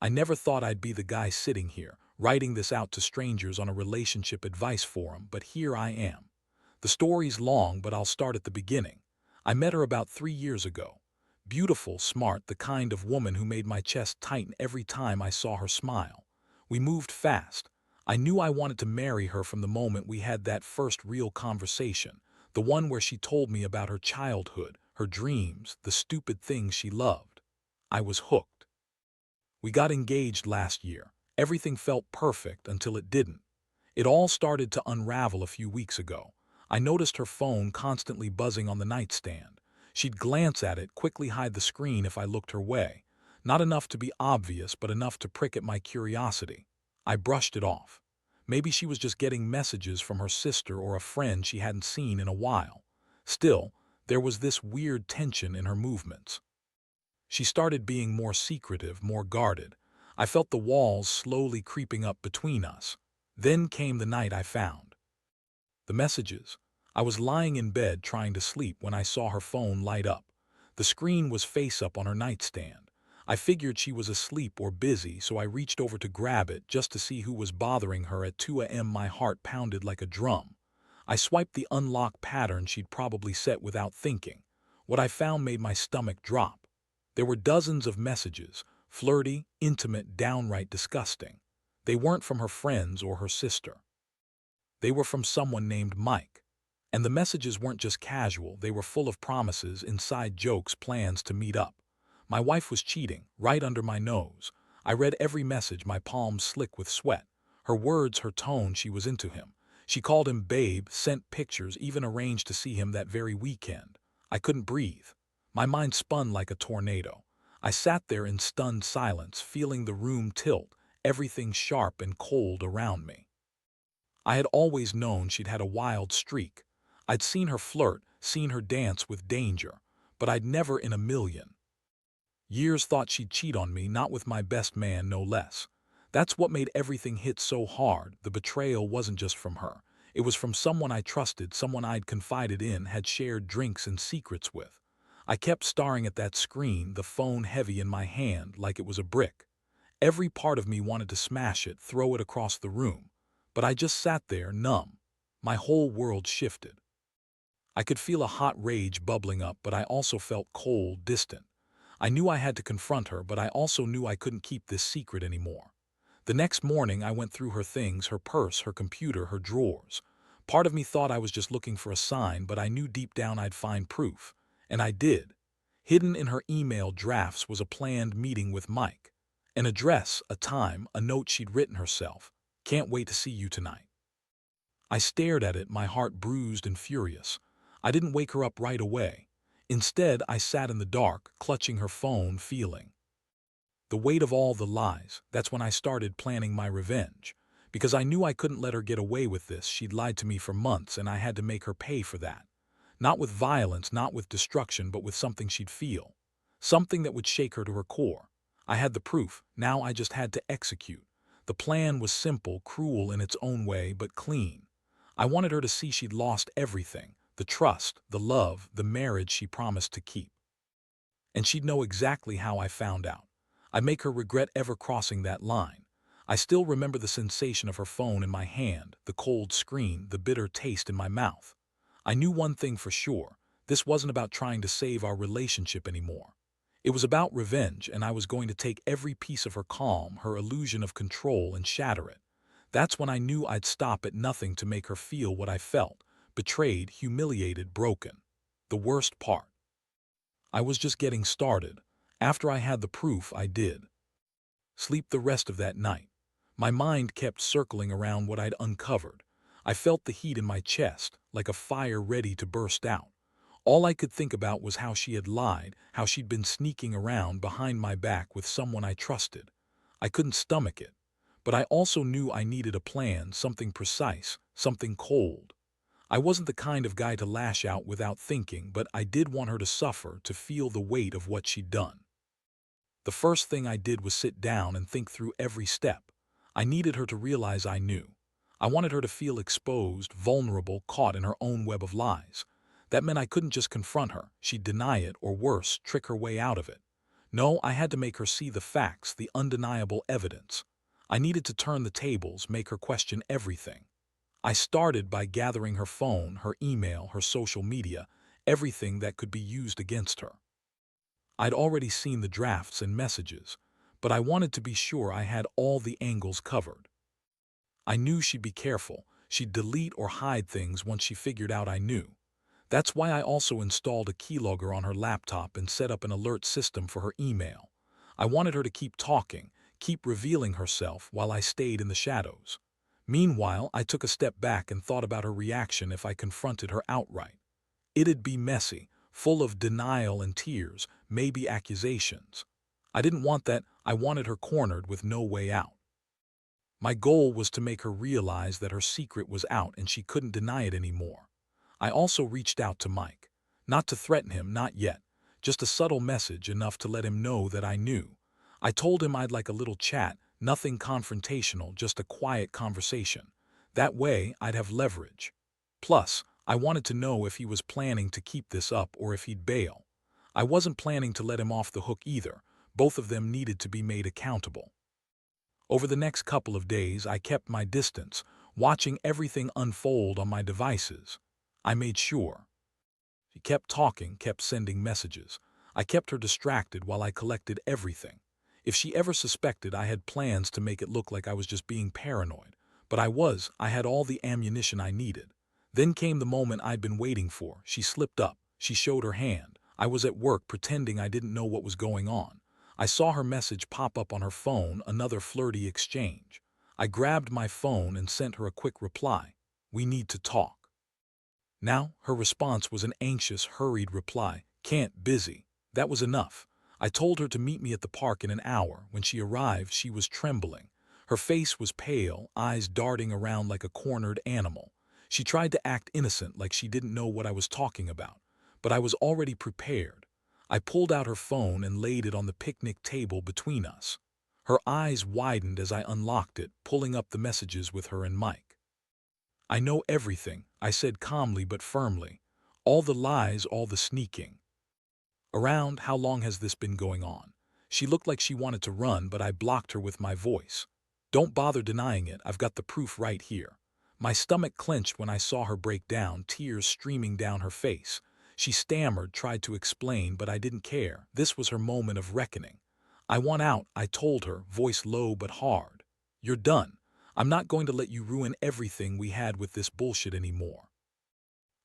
I never thought I'd be the guy sitting here, writing this out to strangers on a relationship advice forum, but here I am. The story's long, but I'll start at the beginning. I met her about 3 years ago. Beautiful, smart, the kind of woman who made my chest tighten every time I saw her smile. We moved fast. I knew I wanted to marry her from the moment we had that first real conversation, the one where she told me about her childhood, her dreams, the stupid things she loved. I was hooked. We got engaged last year. Everything felt perfect until it didn't. It all started to unravel a few weeks ago. I noticed her phone constantly buzzing on the nightstand. She'd glance at it, quickly hide the screen if I looked her way. Not enough to be obvious, but enough to prick at my curiosity. I brushed it off. Maybe she was just getting messages from her sister or a friend she hadn't seen in a while. Still, there was this weird tension in her movements. She started being more secretive, more guarded. I felt the walls slowly creeping up between us. Then came the night I found the messages. I was lying in bed trying to sleep when I saw her phone light up. The screen was face up on her nightstand. I figured she was asleep or busy, so I reached over to grab it just to see who was bothering her at 2 a.m. My heart pounded like a drum. I swiped the unlock pattern she'd probably set without thinking. What I found made my stomach drop. There were dozens of messages, flirty, intimate, downright disgusting. They weren't from her friends or her sister. They were from someone named Mike. And the messages weren't just casual, they were full of promises, inside jokes, plans to meet up. My wife was cheating, right under my nose. I read every message, my palms slick with sweat. Her words, her tone, she was into him. She called him babe, sent pictures, even arranged to see him that very weekend. I couldn't breathe. My mind spun like a tornado. I sat there in stunned silence, feeling the room tilt, everything sharp and cold around me. I had always known she'd had a wild streak. I'd seen her flirt, seen her dance with danger, but I'd never in a million years thought she'd cheat on me, not with my best man, no less. That's what made everything hit so hard. The betrayal wasn't just from her. It was from someone I trusted, someone I'd confided in, had shared drinks and secrets with. I kept staring at that screen, the phone heavy in my hand like it was a brick. Every part of me wanted to smash it, throw it across the room. But I just sat there, numb. My whole world shifted. I could feel a hot rage bubbling up, but I also felt cold, distant. I knew I had to confront her, but I also knew I couldn't keep this secret anymore. The next morning, I went through her things, her purse, her computer, her drawers. Part of me thought I was just looking for a sign, but I knew deep down I'd find proof. And I did. Hidden in her email drafts was a planned meeting with Mike. An address, a time, a note she'd written herself. Can't wait to see you tonight. I stared at it, my heart bruised and furious. I didn't wake her up right away. Instead, I sat in the dark, clutching her phone, feeling the weight of all the lies. That's when I started planning my revenge. Because I knew I couldn't let her get away with this. She'd lied to me for months, and I had to make her pay for that. Not with violence, not with destruction, but with something she'd feel. Something that would shake her to her core. I had the proof. Now I just had to execute. The plan was simple, cruel in its own way, but clean. I wanted her to see she'd lost everything. The trust, the love, the marriage she promised to keep. And she'd know exactly how I found out. I'd make her regret ever crossing that line. I still remember the sensation of her phone in my hand, the cold screen, the bitter taste in my mouth. I knew one thing for sure. This wasn't about trying to save our relationship anymore. It was about revenge, and I was going to take every piece of her calm, her illusion of control, and shatter it. That's when I knew I'd stop at nothing to make her feel what I felt. Betrayed, humiliated, broken. The worst part. I was just getting started. After I had the proof, I did sleep the rest of that night. My mind kept circling around what I'd uncovered. I felt the heat in my chest, like a fire ready to burst out. All I could think about was how she had lied, how she'd been sneaking around behind my back with someone I trusted. I couldn't stomach it. But I also knew I needed a plan, something precise, something cold. I wasn't the kind of guy to lash out without thinking, but I did want her to suffer, to feel the weight of what she'd done. The first thing I did was sit down and think through every step. I needed her to realize I knew. I wanted her to feel exposed, vulnerable, caught in her own web of lies. That meant I couldn't just confront her. She'd deny it, or worse, trick her way out of it. No, I had to make her see the facts, the undeniable evidence. I needed to turn the tables, make her question everything. I started by gathering her phone, her email, her social media, everything that could be used against her. I'd already seen the drafts and messages, but I wanted to be sure I had all the angles covered. I knew she'd be careful. She'd delete or hide things once she figured out I knew. That's why I also installed a keylogger on her laptop and set up an alert system for her email. I wanted her to keep talking, keep revealing herself while I stayed in the shadows. Meanwhile, I took a step back and thought about her reaction if I confronted her outright. It'd be messy, full of denial and tears, maybe accusations. I didn't want that. I wanted her cornered with no way out. My goal was to make her realize that her secret was out and she couldn't deny it anymore. I also reached out to Mike. Not to threaten him, not yet. Just a subtle message enough to let him know that I knew. I told him I'd like a little chat, nothing confrontational, just a quiet conversation. That way, I'd have leverage. Plus, I wanted to know if he was planning to keep this up or if he'd bail. I wasn't planning to let him off the hook either. Both of them needed to be made accountable. Over the next couple of days, I kept my distance, watching everything unfold on my devices. I made sure. She kept talking, kept sending messages. I kept her distracted while I collected everything. If she ever suspected, I had plans to make it look like I was just being paranoid. But I had all the ammunition I needed. Then came the moment I'd been waiting for. She slipped up. She showed her hand. I was at work pretending I didn't know what was going on. I saw her message pop up on her phone, another flirty exchange. I grabbed my phone and sent her a quick reply. "We need to talk." Now, her response was an anxious, hurried reply. "Can't, busy." That was enough. I told her to meet me at the park in an hour. When she arrived, she was trembling. Her face was pale, eyes darting around like a cornered animal. She tried to act innocent, like she didn't know what I was talking about. But I was already prepared. I pulled out her phone and laid it on the picnic table between us. Her eyes widened as I unlocked it, pulling up the messages with her and Mike. "I know everything," I said calmly but firmly. "All the lies, all the sneaking. Around, how long has this been going on?" She looked like she wanted to run, but I blocked her with my voice. "Don't bother denying it, I've got the proof right here." My stomach clenched when I saw her break down, tears streaming down her face. She stammered, tried to explain, but I didn't care. This was her moment of reckoning. "I want out," I told her, voice low but hard. "You're done. I'm not going to let you ruin everything we had with this bullshit anymore."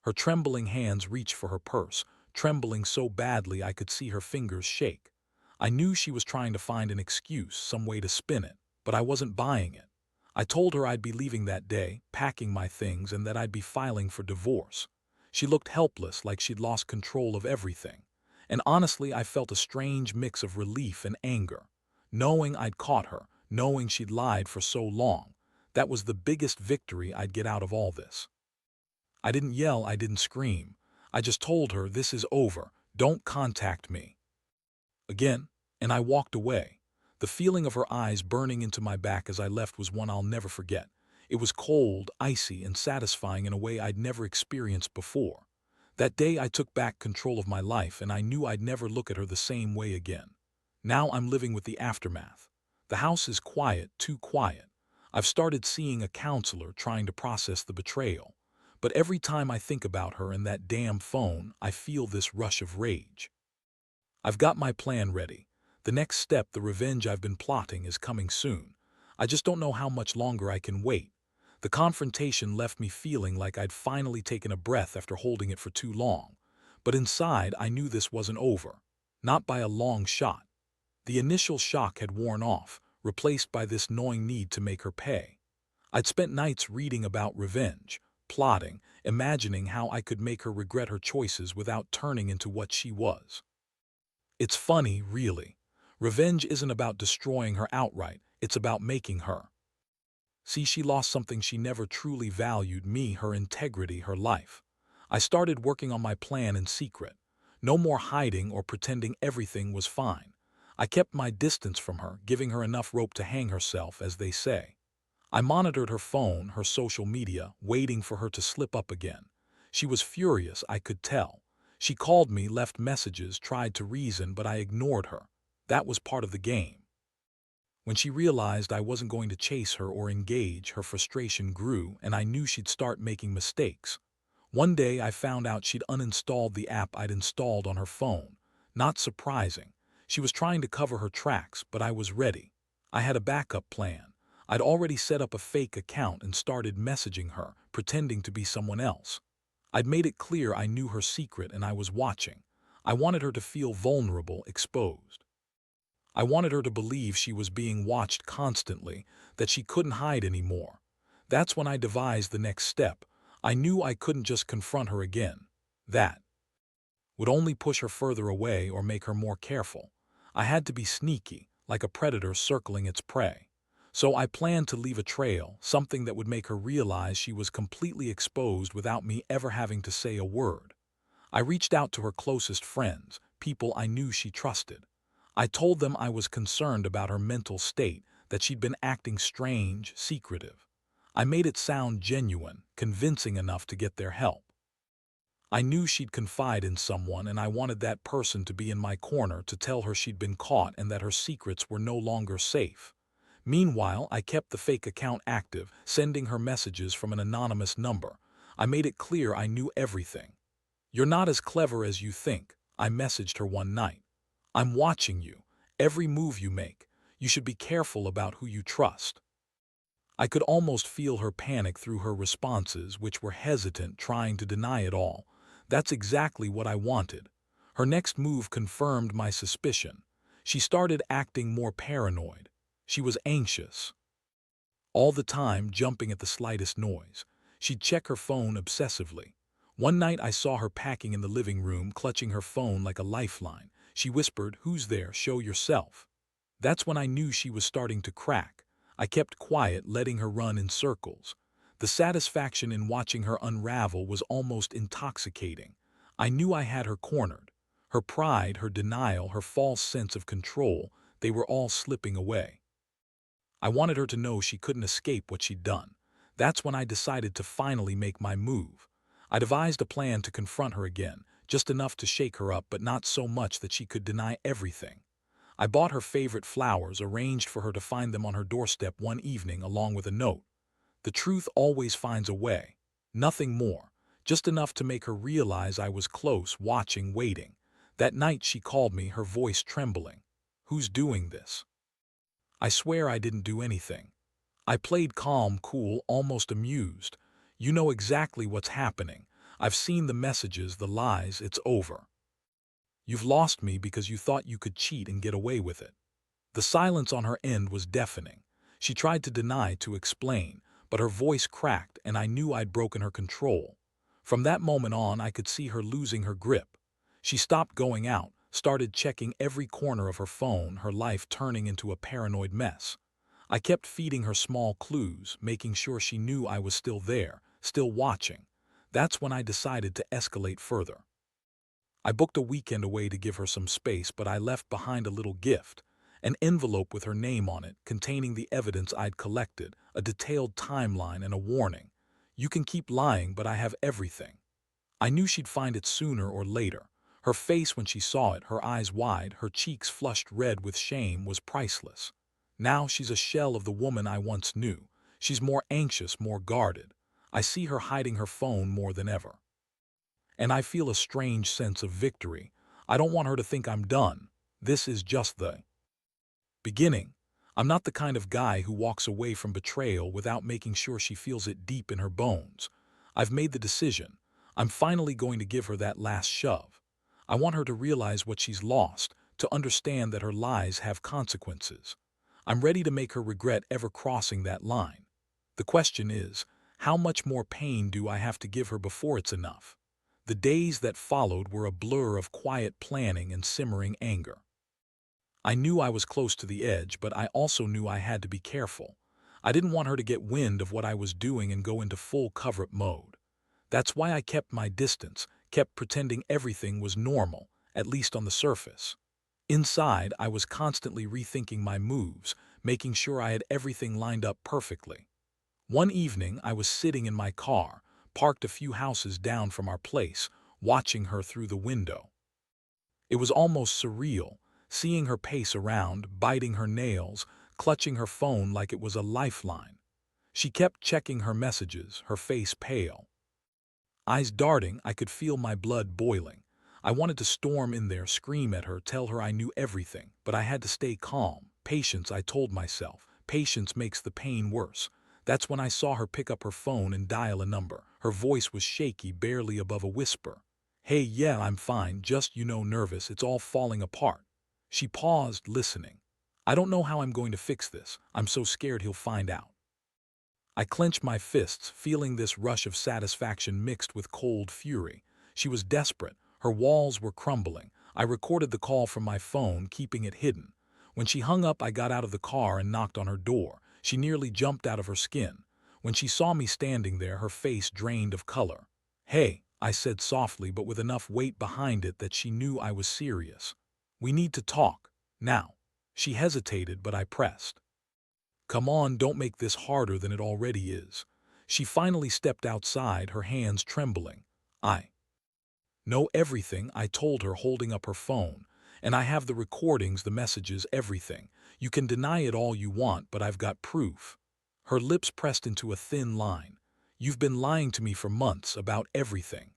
Her trembling hands reached for her purse, trembling so badly I could see her fingers shake. I knew she was trying to find an excuse, some way to spin it, but I wasn't buying it. I told her I'd be leaving that day, packing my things, and that I'd be filing for divorce. She looked helpless, like she'd lost control of everything. And honestly, I felt a strange mix of relief and anger. Knowing I'd caught her, knowing she'd lied for so long, that was the biggest victory I'd get out of all this. I didn't yell, I didn't scream. I just told her, "This is over. Don't contact me again," and I walked away. The feeling of her eyes burning into my back as I left was one I'll never forget. It was cold, icy, and satisfying in a way I'd never experienced before. That day I took back control of my life, and I knew I'd never look at her the same way again. Now I'm living with the aftermath. The house is quiet, too quiet. I've started seeing a counselor, trying to process the betrayal. But every time I think about her and that damn phone, I feel this rush of rage. I've got my plan ready. The next step, the revenge I've been plotting, is coming soon. I just don't know how much longer I can wait. The confrontation left me feeling like I'd finally taken a breath after holding it for too long. But inside, I knew this wasn't over. Not by a long shot. The initial shock had worn off, replaced by this gnawing need to make her pay. I'd spent nights reading about revenge, plotting, imagining how I could make her regret her choices without turning into what she was. It's funny, really. Revenge isn't about destroying her outright, it's about making her. See, she lost something she never truly valued: me, her integrity, her life. I started working on my plan in secret. No more hiding or pretending everything was fine. I kept my distance from her, giving her enough rope to hang herself, as they say. I monitored her phone, her social media, waiting for her to slip up again. She was furious, I could tell. She called me, left messages, tried to reason, but I ignored her. That was part of the game. When she realized I wasn't going to chase her or engage, her frustration grew, and I knew she'd start making mistakes. One day I found out she'd uninstalled the app I'd installed on her phone. Not surprising. She was trying to cover her tracks, but I was ready. I had a backup plan. I'd already set up a fake account and started messaging her, pretending to be someone else. I'd made it clear I knew her secret and I was watching. I wanted her to feel vulnerable, exposed. I wanted her to believe she was being watched constantly, that she couldn't hide anymore. That's when I devised the next step. I knew I couldn't just confront her again. That would only push her further away or make her more careful. I had to be sneaky, like a predator circling its prey. So I planned to leave a trail, something that would make her realize she was completely exposed without me ever having to say a word. I reached out to her closest friends, people I knew she trusted. I told them I was concerned about her mental state, that she'd been acting strange, secretive. I made it sound genuine, convincing enough to get their help. I knew she'd confide in someone, and I wanted that person to be in my corner to tell her she'd been caught and that her secrets were no longer safe. Meanwhile, I kept the fake account active, sending her messages from an anonymous number. I made it clear I knew everything. "You're not as clever as you think," I messaged her one night. "I'm watching you, every move you make. You should be careful about who you trust." I could almost feel her panic through her responses, which were hesitant, trying to deny it all. That's exactly what I wanted. Her next move confirmed my suspicion. She started acting more paranoid. She was anxious. All the time, jumping at the slightest noise. She'd check her phone obsessively. One night I saw her packing in the living room, clutching her phone like a lifeline. She whispered, "Who's there? Show yourself." That's when I knew she was starting to crack. I kept quiet, letting her run in circles. The satisfaction in watching her unravel was almost intoxicating. I knew I had her cornered. Her pride, her denial, her false sense of control, they were all slipping away. I wanted her to know she couldn't escape what she'd done. That's when I decided to finally make my move. I devised a plan to confront her again, just enough to shake her up, but not so much that she could deny everything. I bought her favorite flowers, arranged for her to find them on her doorstep one evening, along with a note. The truth always finds a way. Nothing more. Just enough to make her realize I was close, watching, waiting. That night she called me, her voice trembling. "Who's doing this?" I swear I didn't do anything. I played calm, cool, almost amused. "You know exactly what's happening. I've seen the messages, the lies, it's over. You've lost me because you thought you could cheat and get away with it." The silence on her end was deafening. She tried to deny, to explain, but her voice cracked and I knew I'd broken her control. From that moment on, I could see her losing her grip. She stopped going out, started checking every corner of her phone, her life turning into a paranoid mess. I kept feeding her small clues, making sure she knew I was still there, still watching. That's when I decided to escalate further. I booked a weekend away to give her some space, but I left behind a little gift. An envelope with her name on it, containing the evidence I'd collected, a detailed timeline and a warning. "You can keep lying, but I have everything." I knew she'd find it sooner or later. Her face when she saw it, her eyes wide, her cheeks flushed red with shame, was priceless. Now she's a shell of the woman I once knew. She's more anxious, more guarded. I see her hiding her phone more than ever. And I feel a strange sense of victory. I don't want her to think I'm done. This is just the beginning. I'm not the kind of guy who walks away from betrayal without making sure she feels it deep in her bones. I've made the decision. I'm finally going to give her that last shove. I want her to realize what she's lost, to understand that her lies have consequences. I'm ready to make her regret ever crossing that line. The question is, how much more pain do I have to give her before it's enough? The days that followed were a blur of quiet planning and simmering anger. I knew I was close to the edge, but I also knew I had to be careful. I didn't want her to get wind of what I was doing and go into full cover-up mode. That's why I kept my distance, kept pretending everything was normal, at least on the surface. Inside, I was constantly rethinking my moves, making sure I had everything lined up perfectly. One evening, I was sitting in my car, parked a few houses down from our place, watching her through the window. It was almost surreal, seeing her pace around, biting her nails, clutching her phone like it was a lifeline. She kept checking her messages, her face pale. Eyes darting, I could feel my blood boiling. I wanted to storm in there, scream at her, tell her I knew everything, but I had to stay calm. Patience, I told myself. Patience makes the pain worse. That's when I saw her pick up her phone and dial a number. Her voice was shaky, barely above a whisper. "Hey, yeah, I'm fine, just, nervous, it's all falling apart." She paused, listening. "I don't know how I'm going to fix this. I'm so scared he'll find out." I clenched my fists, feeling this rush of satisfaction mixed with cold fury. She was desperate. Her walls were crumbling. I recorded the call from my phone, keeping it hidden. When she hung up, I got out of the car and knocked on her door. She nearly jumped out of her skin. When she saw me standing there, her face drained of color. "Hey," I said softly, but with enough weight behind it that she knew I was serious. "We need to talk. Now." She hesitated, but I pressed. "Come on, don't make this harder than it already is." She finally stepped outside, her hands trembling. "I know everything," I told her, holding up her phone. "And I have the recordings, the messages, everything. You can deny it all you want, but I've got proof." Her lips pressed into a thin line. "You've been lying to me for months about everything."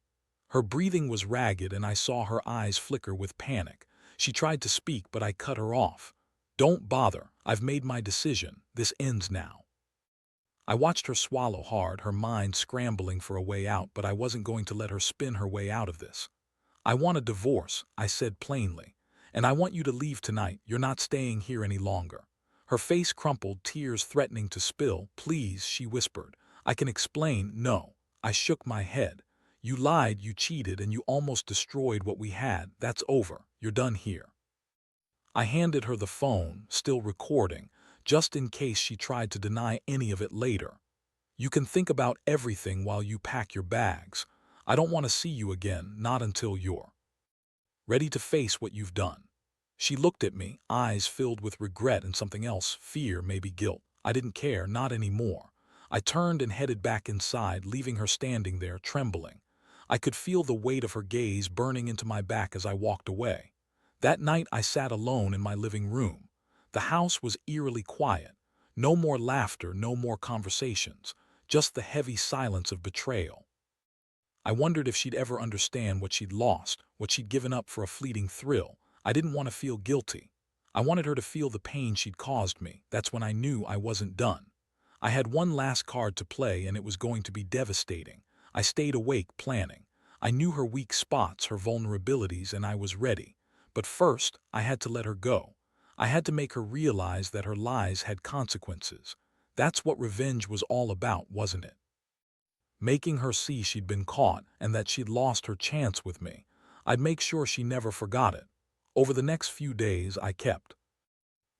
Her breathing was ragged, and I saw her eyes flicker with panic. She tried to speak, but I cut her off. "Don't bother. I've made my decision. This ends now." I watched her swallow hard, her mind scrambling for a way out, but I wasn't going to let her spin her way out of this. "I want a divorce," I said plainly. "And I want you to leave tonight. You're not staying here any longer." Her face crumpled, tears threatening to spill. "Please," she whispered. "I can explain." "No." I shook my head. "You lied, you cheated, and you almost destroyed what we had. That's over. You're done here." I handed her the phone, still recording, just in case she tried to deny any of it later. "You can think about everything while you pack your bags. I don't want to see you again, not until you're ready to face what you've done." She looked at me, eyes filled with regret and something else, fear, maybe guilt. I didn't care, not anymore. I turned and headed back inside, leaving her standing there, trembling. I could feel the weight of her gaze burning into my back as I walked away. That night I sat alone in my living room. The house was eerily quiet. No more laughter, no more conversations, just the heavy silence of betrayal. I wondered if she'd ever understand what she'd lost, what she'd given up for a fleeting thrill. I didn't want to feel guilty. I wanted her to feel the pain she'd caused me. That's when I knew I wasn't done. I had one last card to play, and it was going to be devastating. I stayed awake, planning. I knew her weak spots, her vulnerabilities, and I was ready. But first, I had to let her go. I had to make her realize that her lies had consequences. That's what revenge was all about, wasn't it? Making her see she'd been caught and that she'd lost her chance with me. I'd make sure she never forgot it. Over the next few days, I kept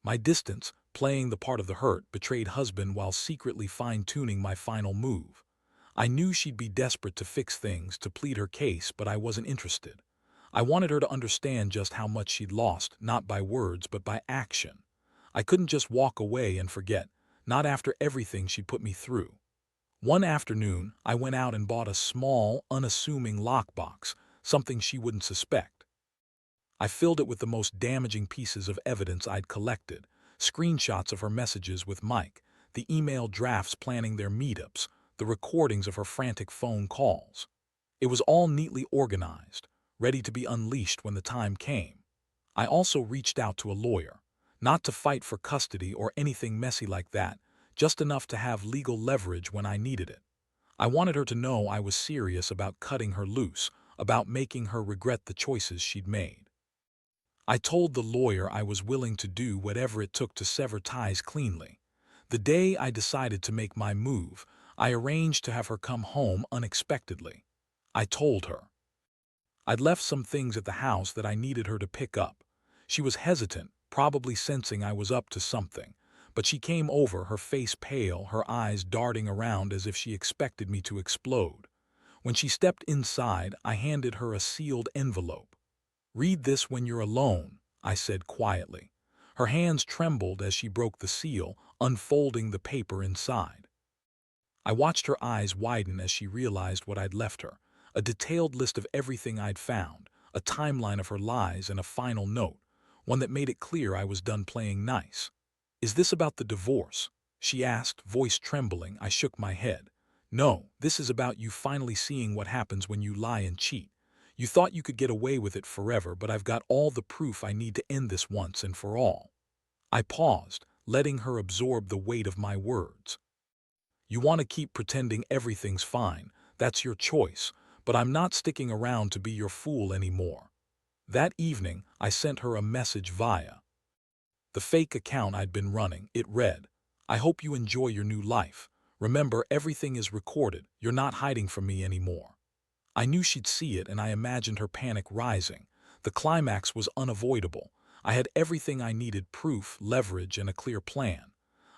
my distance, playing the part of the hurt, betrayed husband while secretly fine-tuning my final move. I knew she'd be desperate to fix things, to plead her case, but I wasn't interested. I wanted her to understand just how much she'd lost, not by words, but by action. I couldn't just walk away and forget, not after everything she'd put me through. One afternoon, I went out and bought a small, unassuming lockbox, something she wouldn't suspect. I filled it with the most damaging pieces of evidence I'd collected: screenshots of her messages with Mike, the email drafts planning their meetups, the recordings of her frantic phone calls. It was all neatly organized, ready to be unleashed when the time came. I also reached out to a lawyer, not to fight for custody or anything messy like that, just enough to have legal leverage when I needed it. I wanted her to know I was serious about cutting her loose, about making her regret the choices she'd made. I told the lawyer I was willing to do whatever it took to sever ties cleanly. The day I decided to make my move, I arranged to have her come home unexpectedly. I told her I'd left some things at the house that I needed her to pick up. She was hesitant, probably sensing I was up to something, but she came over, her face pale, her eyes darting around as if she expected me to explode. When she stepped inside, I handed her a sealed envelope. "Read this when you're alone," I said quietly. Her hands trembled as she broke the seal, unfolding the paper inside. I watched her eyes widen as she realized what I'd left her: a detailed list of everything I'd found, a timeline of her lies, and a final note: one that made it clear I was done playing nice. "Is this about the divorce?" she asked, voice trembling. I shook my head. "No, this is about you finally seeing what happens when you lie and cheat. You thought you could get away with it forever, but I've got all the proof I need to end this once and for all." I paused, letting her absorb the weight of my words. "You want to keep pretending everything's fine. That's your choice, but I'm not sticking around to be your fool anymore." That evening, I sent her a message via the fake account I'd been running. It read, "I hope you enjoy your new life. Remember, everything is recorded. You're not hiding from me anymore." I knew she'd see it, and I imagined her panic rising. The climax was unavoidable. I had everything I needed: proof, leverage, and a clear plan.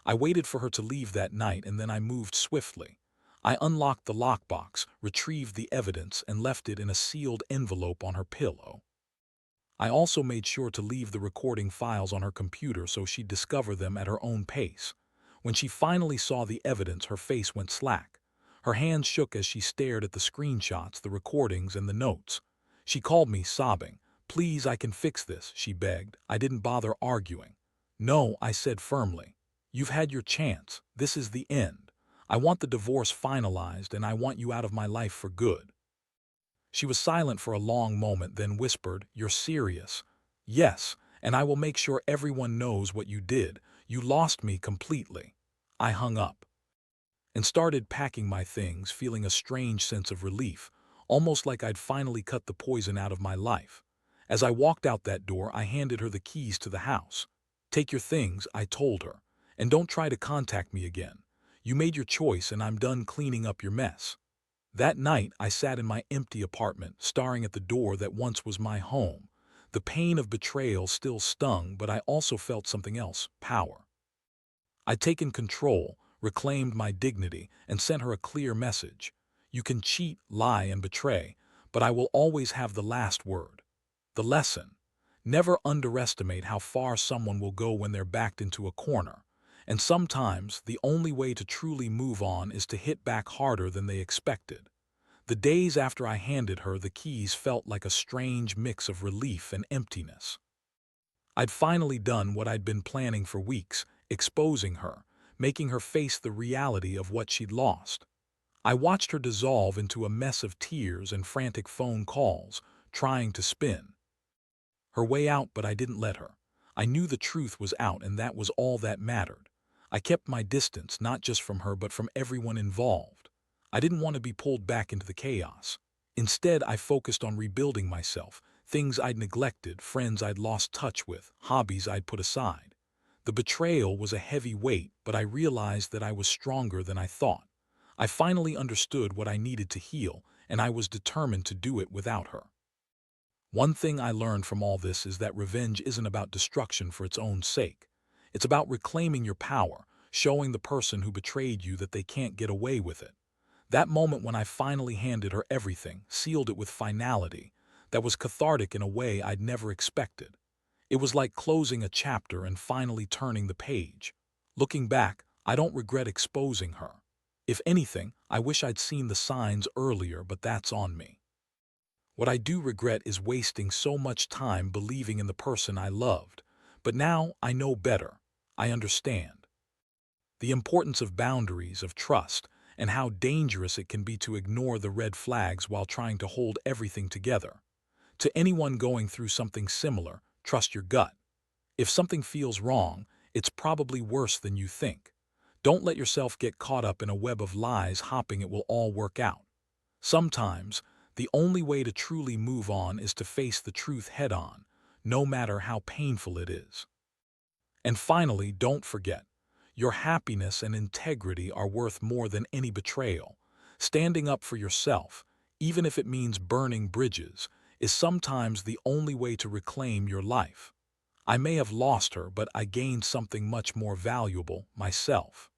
I waited for her to leave that night, and then I moved swiftly. I unlocked the lockbox, retrieved the evidence, and left it in a sealed envelope on her pillow. I also made sure to leave the recording files on her computer so she'd discover them at her own pace. When she finally saw the evidence, her face went slack. Her hands shook as she stared at the screenshots, the recordings, and the notes. She called me, sobbing. "Please, I can fix this," she begged. I didn't bother arguing. "No," I said firmly. "You've had your chance. This is the end. I want the divorce finalized, and I want you out of my life for good." She was silent for a long moment, then whispered, "You're serious?" "Yes, and I will make sure everyone knows what you did. You lost me completely." I hung up and started packing my things, feeling a strange sense of relief, almost like I'd finally cut the poison out of my life. As I walked out that door, I handed her the keys to the house. "Take your things," I told her, "and don't try to contact me again. You made your choice, and I'm done cleaning up your mess." That night, I sat in my empty apartment, staring at the door that once was my home. The pain of betrayal still stung, but I also felt something else: power. I'd taken control, reclaimed my dignity, and sent her a clear message. "You can cheat, lie, and betray, but I will always have the last word." The lesson: never underestimate how far someone will go when they're backed into a corner. And sometimes, the only way to truly move on is to hit back harder than they expected. The days after I handed her the keys felt like a strange mix of relief and emptiness. I'd finally done what I'd been planning for weeks: exposing her, making her face the reality of what she'd lost. I watched her dissolve into a mess of tears and frantic phone calls, trying to spin her way out, but I didn't let her. I knew the truth was out, and that was all that mattered. I kept my distance, not just from her but from everyone involved. I didn't want to be pulled back into the chaos. Instead, I focused on rebuilding myself: things I'd neglected, friends I'd lost touch with, hobbies I'd put aside. The betrayal was a heavy weight, but I realized that I was stronger than I thought. I finally understood what I needed to heal, and I was determined to do it without her. One thing I learned from all this is that revenge isn't about destruction for its own sake. It's about reclaiming your power, showing the person who betrayed you that they can't get away with it. That moment when I finally handed her everything, sealed it with finality, that was cathartic in a way I'd never expected. It was like closing a chapter and finally turning the page. Looking back, I don't regret exposing her. If anything, I wish I'd seen the signs earlier, but that's on me. What I do regret is wasting so much time believing in the person I loved. But now I know better. I understand the importance of boundaries, of trust, and how dangerous it can be to ignore the red flags while trying to hold everything together. To anyone going through something similar, trust your gut. If something feels wrong, it's probably worse than you think. Don't let yourself get caught up in a web of lies hoping it will all work out. Sometimes, the only way to truly move on is to face the truth head on, no matter how painful it is. And finally, don't forget, your happiness and integrity are worth more than any betrayal. Standing up for yourself, even if it means burning bridges, is sometimes the only way to reclaim your life. I may have lost her, but I gained something much more valuable: myself.